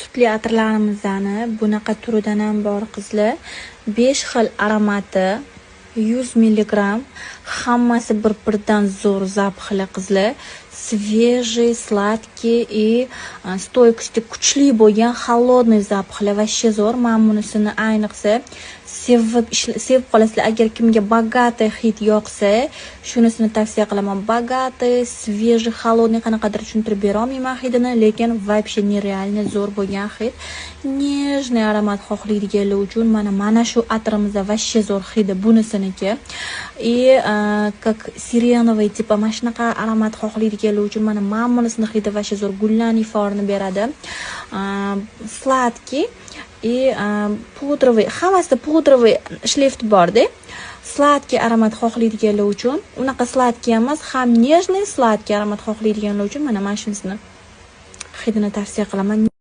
sutli atirlarimizdan bunaqa turidan ham bor qizlar. 5 xil aromati, 100 mg, hammasi bir-biridan zo'r zapxli qizlar. Свежий, сладкий и стойкости kuchli bo'lgan холодный zapxli va zo'r. Men bunisini ayniqsa sevib qolasizlar. Agar kimga богатый hid yoqsa, shunisini tavsiya qilaman. Богатый, свежий, холодный qanaqadir tushuntirib bera olmayman hidini, lekin вообще нереально zo'r bo'lgan hid. Нежный aromat xohlaydiganlar uchun mana shu atirimizda вообще zo'r hidi bunisiniki. И как сиреновый типа mana shunaqa aromat xohlaydiganlar uchun mana bunisini hidi вообще zo'r, gullarning forini beradi. Sladkий и pudrovый, hammasida pudrovый шлейф bor-da. Sladkий aromat xohlaydiganlar uchun, unaqa sladkий emas, ham нежный sladkий aromat xohlaydiganlar uchun mana shunisini hidini tavsiya qilaman.